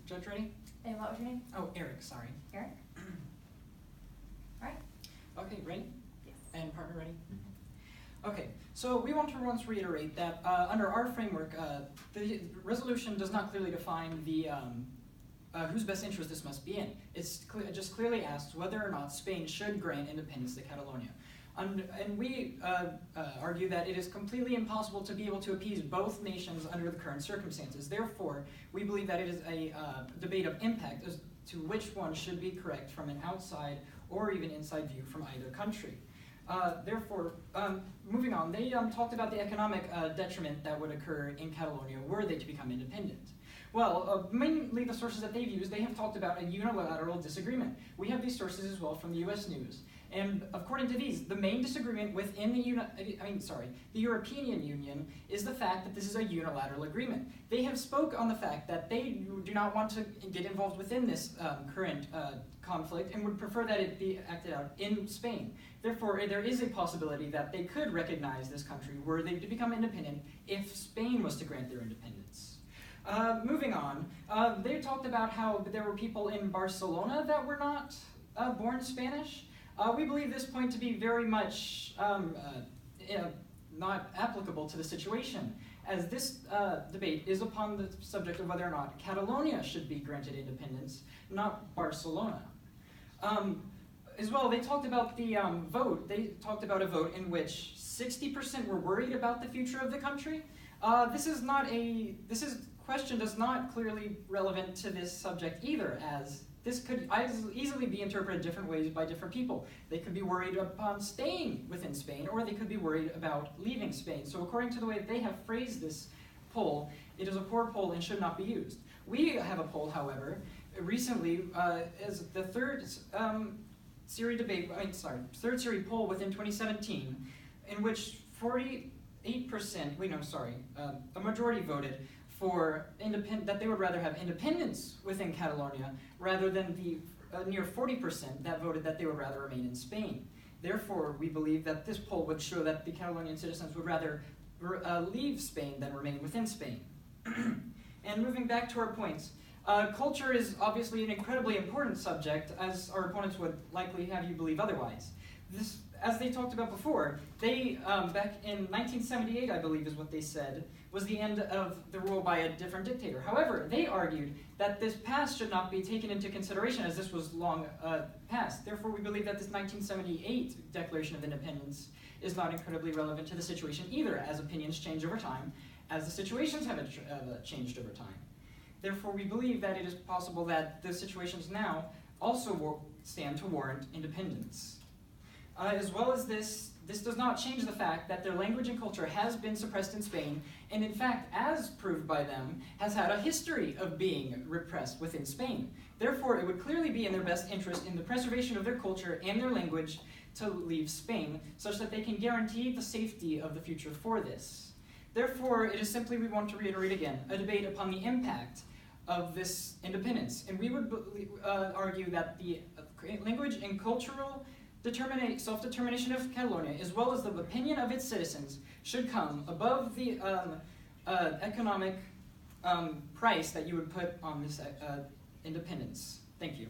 Judge ready? And what was your name? Oh, Erik, sorry. Erik? All right. Okay, ready? Yes. And partner ready? Okay, so we want to once reiterate that under our framework, the resolution does not clearly define the whose best interest this must be in. It just clearly asks whether or not Spain should grant independence to Catalonia. And we argue that it is completely impossible to be able to appease both nations under the current circumstances. Therefore, we believe that it is a debate of impact as to which one should be correct from an outside or even inside view from either country. Therefore, moving on, they talked about the economic detriment that would occur in Catalonia were they to become independent. Well, mainly the sources that they've used, they have talked about a unilateral disagreement. We have these sources as well from the US News. And according to these, the main disagreement within the European Union is the fact that this is a unilateral agreement. They have spoke on the fact that they do not want to get involved within this current conflict and would prefer that it be acted out in Spain. Therefore, there is a possibility that they could recognize this country were they to become independent if Spain was to grant their independence. Moving on, they talked about how there were people in Barcelona that were not born Spanish. We believe this point to be very much not applicable to the situation, as this debate is upon the subject of whether or not Catalonia should be granted independence, not Barcelona. As well, they talked about the vote. They talked about a vote in which 60% were worried about the future of the country. This question does not clearly relevant to this subject either, as this could easily be interpreted different ways by different people. They could be worried upon staying within Spain, or they could be worried about leaving Spain. So according to the way they have phrased this poll, it is a poor poll and should not be used. We have a poll, however, recently as the third series poll within 2017, in which a majority voted for that they would rather have independence within Catalonia rather than the near 40% that voted that they would rather remain in Spain. Therefore, we believe that this poll would show that the Catalonian citizens would rather leave Spain than remain within Spain. And moving back to our points, culture is obviously an incredibly important subject, as our opponents would likely have you believe otherwise. This, as they talked about before, they, back in 1978, I believe is what they said, was the end of the rule by a different dictator. However, they argued that this past should not be taken into consideration as this was long past. Therefore, we believe that this 1978 Declaration of Independence is not incredibly relevant to the situation either, as opinions change over time, as the situations have changed over time. Therefore, we believe that it is possible that the situations now also stand to warrant independence. As well as this does not change the fact that their language and culture has been suppressed in Spain, and in fact, as proved by them, has had a history of being repressed within Spain. Therefore, it would clearly be in their best interest in the preservation of their culture and their language to leave Spain, such that they can guarantee the safety of the future for this. Therefore, it is simply, we want to reiterate again, a debate upon the impact of this independence. And we would argue that the language and cultural self-determination of Catalonia, as well as the opinion of its citizens, should come above the economic price that you would put on this independence. Thank you.